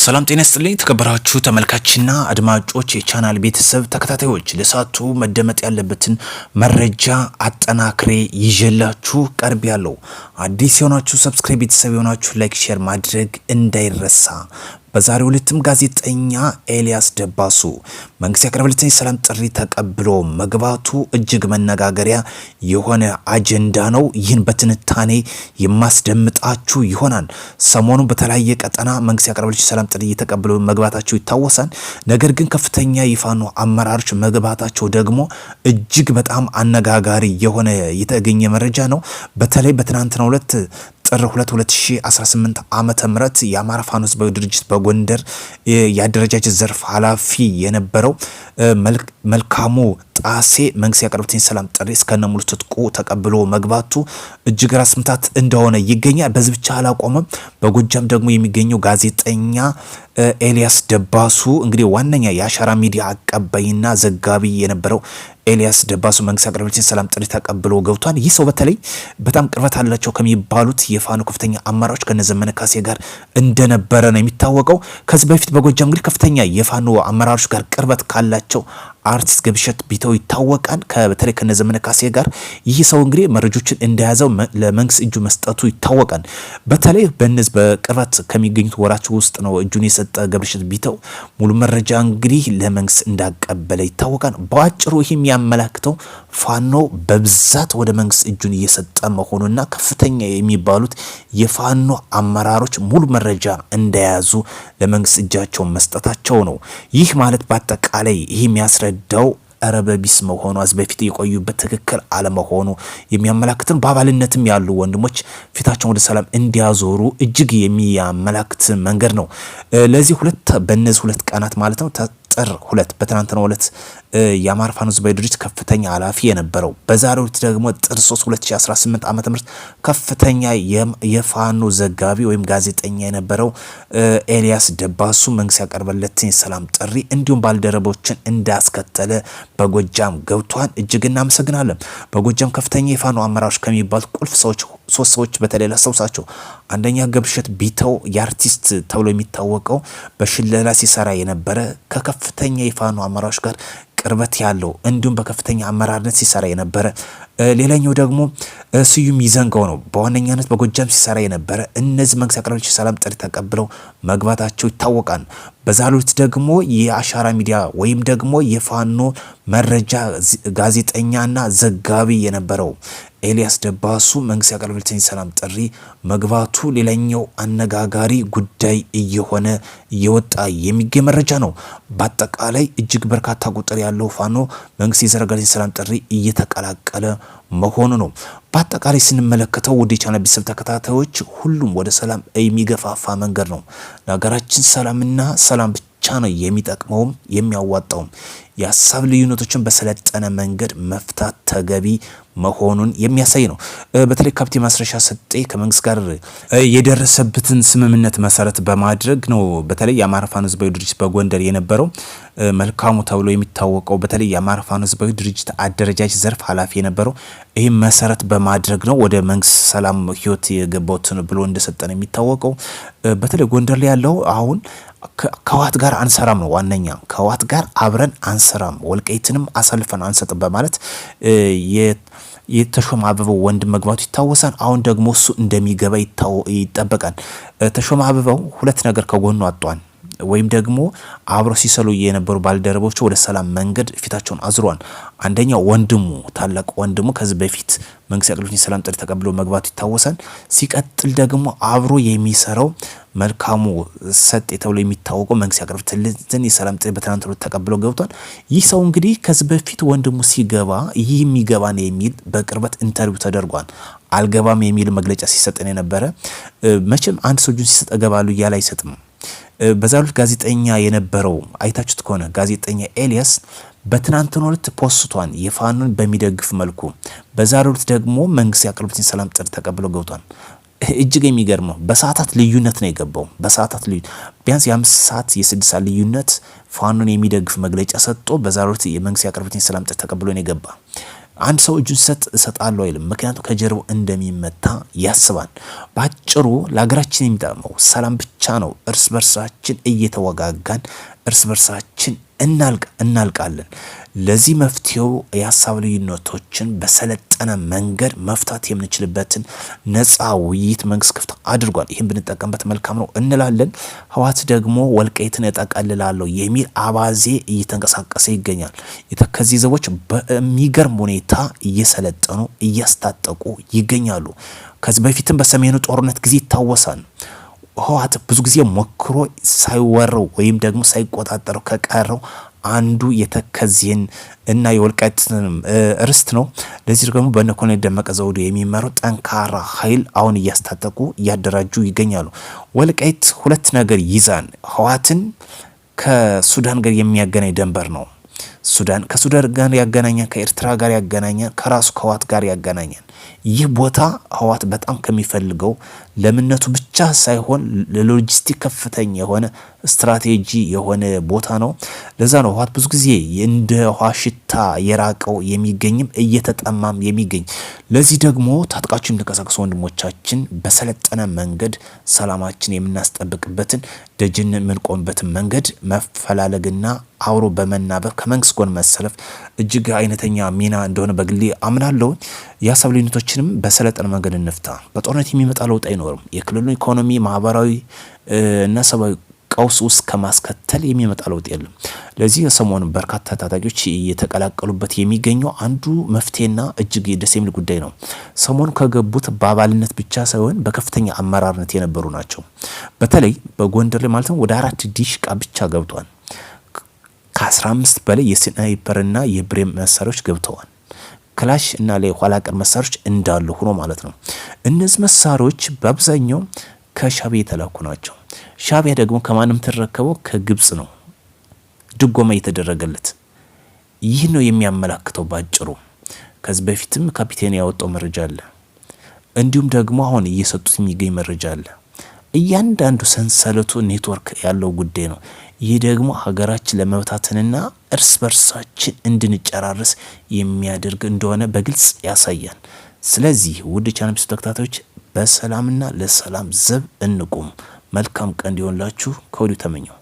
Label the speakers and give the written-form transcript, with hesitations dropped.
Speaker 1: ሰላም ጤና ይስጥልኝ ተከበራችሁ ተመልካችና አድማጮች የቻናል ቤተሰብ ተከታታዮች ለሳቱ መደመጥ ያለበትን መረጃ አጠናክሬ ይዤላችሁ ቀርብ ያለው አዲስ የሆናችሁ ሰብስክራይብ ቤተሰብ የሆናችሁ ላይክ ሼር ማድረግ እንዳይረሳ። በዛሬው ዕለትም ጋዜጠኛ ኤልያስ ደባሱ መንግስት ያቀረበለትን የሰላም ጥሪ ተቀብሎ መግባቱ እጅግ መነጋገሪያ የሆነ አጀንዳ ነው። ይህን በትንታኔ የማስደምጣችሁ ይሆናል። ሰሞኑን በተለያየ ቀጠና መንግስት ያቀረበለትን የሰላም ጥሪ ተቀብሎ መግባታቸው ይታወሳል። ነገር ግን ከፍተኛ የፋኖ አመራሮች መግባታቸው ደግሞ እጅግ በጣም አነጋጋሪ የሆነ የተገኘ መረጃ ነው። በተለይ በትናንትናው ዕለት ጥር 2 2018 ዓመተ ምህረት የአማራ ፋኖ ህዝባዊ ድርጅት በጎንደር የአደረጃጀት ዘርፍ ኃላፊ የነበረው መልካሙ ጣሴ መንግስት ያቀረበትን ሰላም ጥሪ እስከነሙሉ ትጥቁ ተቀብሎ መግባቱ እጅግ ራስ ምታት እንደሆነ ይገኛል። በዚህ ብቻ አላቆመም። በጎጃም ደግሞ የሚገኘው ጋዜጠኛ ኤልያስ ደባሱ እንግዲህ ዋነኛ የአሻራ ሚዲያ አቀባይና ዘጋቢ የነበረው ኤልያስ ደባሱ መንግስት ያቀረበለትን ሰላም ጥሪ ተቀብሎ ገብቷል። ይህ ሰው በተለይ በጣም ቅርበት አላቸው ከሚባሉት የፋኖ ከፍተኛ አመራሮች ከነዘመነ ካሴ ጋር እንደነበረ ነው የሚታወቀው። ከዚህ በፊት በጎጃም እንግዲህ ከፍተኛ የፋኖ አመራሮች ጋር ቅርበት ካላቸው አርቲስት ገብሸት ቢተው ይታወቃል። በተለይ ከነዘመነ ካሴ ጋር ይህ ሰው እንግዲህ መረጃዎችን እንደያዘው ለመንግስት እጁ መስጠቱ ይታወቃል። በተለይ በእነዚህ በቅርበት ከሚገኙት ወራቸው ውስጥ ነው እጁን የሰጠ ገብሸት ቢተው ሙሉ መረጃ እንግዲህ ለመንግስት እንዳቀበለ ይታወቃል። በአጭሩ ይህ የሚያመላክተው ፋኖ በብዛት ወደ መንግስት እጁን እየሰጠ መሆኑና ከፍተኛ የሚባሉት የፋኖ አመራሮች ሙሉ መረጃ እንደያዙ ለመንግስት እጃቸውን መስጠታቸው ነው። ይህ ማለት በአጠቃላይ ይህ የሚያስረዳው ረበቢስ መሆኑ አዝ በፊት የቆዩበት ትክክል አለመሆኑ የሚያመላክትን በአባልነትም ያሉ ወንድሞች ፊታቸውን ወደ ሰላም እንዲያዞሩ እጅግ የሚያመላክት መንገድ ነው። ለዚህ በእነዚህ ሁለት ቀናት ማለት ነው ጥር 2 በትናንትናው ዕለት የአማራ ፋኖ ህዝባዊ ድርጅት ከፍተኛ ኃላፊ የነበረው በዛሬው ዕለት ደግሞ ጥር 3 2018 ዓ.ም ከፍተኛ የፋኖ ዘጋቢ ወይም ጋዜጠኛ የነበረው ኤልያስ ደባሱ መንግስት ያቀረበለትን የሰላም ጥሪ እንዲሁም ባልደረቦችን እንዳስከተለ በጎጃም ገብቷል። እጅግ እናመሰግናለን። በጎጃም ከፍተኛ የፋኖ አመራሮች ከሚባሉት ቁልፍ ሰዎች ሶስት ሰዎች በተለይ ላስታውሳቸው። አንደኛ ገብሸት ቢተው የአርቲስት ተብሎ የሚታወቀው በሽለላ ሲሰራ የነበረ ከከፍተኛ የፋኖ አመራሮች ጋር ቅርበት ያለው እንዲሁም በከፍተኛ አመራርነት ሲሰራ የነበረ። ሌላኛው ደግሞ ስዩም ይዘንጋው ነው። በዋነኛነት በጎጃም ሲሰራ የነበረ። እነዚህ መንግስት ያቀረበለትን ሰላም ጥሪ ተቀብለው መግባታቸው ይታወቃል። በዛሉት ደግሞ የአሻራ ሚዲያ ወይም ደግሞ የፋኖ መረጃ ጋዜጠኛና ዘጋቢ የነበረው ኤልያስ ደባሱ መንግስት ያቀረበለትን ሰላም ጥሪ መግባቱ ሌላኛው አነጋጋሪ ጉዳይ እየወጣ የሚገኝ መረጃ ነው። በአጠቃላይ እጅግ በርካታ ቁጥር ያለው ፋኖ መንግስት የዘረጋለትን ሰላም ጥሪ እየተቀላቀለ መሆኑ ነው። በአጠቃላይ ስንመለከተው ወደ ቻናል ቤተሰብ ተከታታዮች ሁሉም ወደ ሰላም የሚገፋፋ መንገድ ነው። ለሀገራችን ሰላምና ሰላም ብቻ ነው የሚጠቅመውም የሚያዋጣውም። የሀሳብ ልዩነቶችን በሰለጠነ መንገድ መፍታት ተገቢ መሆኑን የሚያሳይ ነው። በተለይ ካፕቴን ማስረሻ ሰጤ ከመንግስት ጋር የደረሰበትን ስምምነት መሰረት በማድረግ ነው በተለይ የአማራ ፋኖ ህዝባዊ ድርጅት በጎንደር የነበረው መልካሙ ተብሎ የሚታወቀው በተለይ የአማራ ፋኖ ህዝባዊ ድርጅት አደረጃጀት ዘርፍ ኃላፊ የነበረው ይህ መሰረት በማድረግ ነው ወደ መንግስት ሰላም ህይወት የገባውትን ብሎ እንደሰጠን የሚታወቀው። በተለይ ጎንደር ላይ ያለው አሁን ከዋት ጋር አንሰራም ነው ዋነኛ ከዋት ጋር አብረን አንሰራም፣ ወልቃይትንም አሳልፈን አንሰጥም በማለት የተሾመ አበባው ወንድም መግባቱ ይታወሳል። አሁን ደግሞ እሱ እንደሚገባ ይጠበቃል። ተሾመ አበባው ሁለት ነገር ከጎኑ አጧን ወይም ደግሞ አብሮ ሲሰሉ የነበሩ ባልደረቦች ወደ ሰላም መንገድ ፊታቸውን አዝሯል። አንደኛው ወንድሙ ታላቅ ወንድሙ ከዚህ በፊት መንግስት ያቀረበለትን ሰላም ጥሪ ተቀብሎ መግባቱ ይታወሳል። ሲቀጥል ደግሞ አብሮ የሚሰራው መልካሙ ሰጤ ተብሎ የሚታወቀው መንግስት ያቀረበለትን የሰላም ጥሪ በትናንትናው ተቀብሎ ገብቷል። ይህ ሰው እንግዲህ ከዚህ በፊት ወንድሙ ሲገባ ይህ የሚገባ ነው የሚል በቅርበት ኢንተርቪው ተደርጓል። አልገባም የሚል መግለጫ ሲሰጠን የነበረ መቼም አንድ ሰው እጁን ሲሰጥ እገባለሁ እያለ አይሰጥም። በዛሉት ጋዜጠኛ የነበረው አይታችሁት ከሆነ ጋዜጠኛ ኤልያስ በትናንትናው ዕለት ፖስቷን የፋኖን በሚደግፍ መልኩ በዛሬው ዕለት ደግሞ መንግስት ያቀረበለትን ሰላም ጥሪ ተቀብሎ ገብቷል። እጅግ የሚገርመው በሰዓታት ልዩነት ነው የገባው። በሰዓታት ልዩነት ቢያንስ የ5 ሰዓት የ6 ሰዓት ልዩነት ፋኖን የሚደግፍ መግለጫ ሰጥቶ በዛሬው ዕለት የመንግስት ያቀረበለትን ሰላም ጥሪ ተቀብሎ ነው የገባ። አንድ ሰው እጁን እሰጣለሁ አይልም። ምክንያቱም ከጀርባው እንደሚመታ ያስባል። ባጭሩ ለሀገራችን የሚጠቅመው ሰላም ብቻ ነው። እርስ በርሳችን እየተወጋጋን እርስ በርሳችን እናልቃለን። ለዚህ መፍትሄው የሀሳብ ልዩነቶችን በሰለጠነ መንገድ መፍታት የምንችልበትን ነፃ ውይይት መንግስት ክፍት አድርጓል። ይህን ብንጠቀምበት መልካም ነው እንላለን። ህወሓት ደግሞ ወልቃይትን እጠቀልላለሁ የሚል አባዜ እየተንቀሳቀሰ ይገኛል። የተከዜ ዘቦች በሚገርም ሁኔታ እየሰለጠኑ እያስታጠቁ ይገኛሉ። ከዚህ በፊትም በሰሜኑ ጦርነት ጊዜ ይታወሳል። ህወሓት ብዙ ጊዜ ሞክሮ ሳይወረው ወይም ደግሞ ሳይቆጣጠረው ከቀረው አንዱ የተከዜን እና የወልቃይት ርስት ነው። ለዚህ ደግሞ በነ ኮሎኔል ደመቀ ዘውዱ የሚመራው ጠንካራ ኃይል አሁን እያስታጠቁ እያደራጁ ይገኛሉ። ወልቃይት ሁለት ነገር ይዛን ህወሓትን ከሱዳን ጋር የሚያገናኝ ድንበር ነው። ከሱዳን ጋር ያገናኛል፣ ከኤርትራ ጋር ያገናኛል፣ ከራሱ ከህወሓት ጋር ያገናኛል። ይህ ቦታ ህወሓት በጣም ከሚፈልገው ለምነቱ ብቻ ሳይሆን ለሎጂስቲክ ከፍተኛ የሆነ ስትራቴጂ የሆነ ቦታ ነው። ለዛ ነው ህወሓት ብዙ ጊዜ እንደ ውሃ ሽታ የራቀው የሚገኝም እየተጠማም የሚገኝ። ለዚህ ደግሞ ታጥቃችሁ የምትንቀሳቀሱ ወንድሞቻችን በሰለጠነ መንገድ ሰላማችን የምናስጠብቅበትን ደጅን የምንቆምበትን መንገድ መፈላለግና አብሮ በመናበብ ከመንግስት ጎን መሰለፍ እጅግ አይነተኛ ሚና እንደሆነ በግሌ አምናለሁ። የሀሳብ ልዩነቶችንም በሰለጠነ መንገድ እንፍታ። በጦርነት የሚመጣ ለውጥ አይኖርም። የክልሉን ኢኮኖሚ፣ ማህበራዊ እና ሰብአዊ ቀውስ ውስጥ ከማስከተል የሚመጣ ለውጥ የለም። ለዚህ ሰሞኑ በርካታ ታጣቂዎች እየተቀላቀሉበት የሚገኘው አንዱ መፍትሄና እጅግ ደስ የሚል ጉዳይ ነው። ሰሞኑ ከገቡት በአባልነት ብቻ ሳይሆን በከፍተኛ አመራርነት የነበሩ ናቸው። በተለይ በጎንደር ላይ ማለት ነው ወደ 4 ዲሽቃ ብቻ ገብቷል። ከ15 በላይ የስናይፐርና የብሬን መሳሪያዎች ገብተዋል። ክላሽ እና ኋላ ቀር መሳሪያዎች እንዳሉ ሆኖ ማለት ነው። እነዚህ መሳሪያዎች በአብዛኛው ከሻዕቢያ የተላኩ ናቸው። ሻዕቢያ ደግሞ ከማንም ተረከበው ከግብጽ ነው ድጎማ የተደረገለት። ይህ ነው የሚያመላክተው ባጭሩ። ከዚህ በፊትም ካፒቴን ያወጣው መረጃ አለ። እንዲሁም ደግሞ አሁን እየሰጡት የሚገኝ መረጃ አለ። እያንዳንዱ ሰንሰለቱ ኔትወርክ ያለው ጉዳይ ነው። ይህ ደግሞ ሀገራችን ለመብታትንና እርስ በርሳችን እንድንጨራርስ የሚያደርግ እንደሆነ በግልጽ ያሳያል። ስለዚህ ውድ ቻናል ተከታታዮች በሰላምና ለሰላም ዘብ እንቁም። መልካም ቀን እንዲሆንላችሁ ከወዲሁ ተመኘው።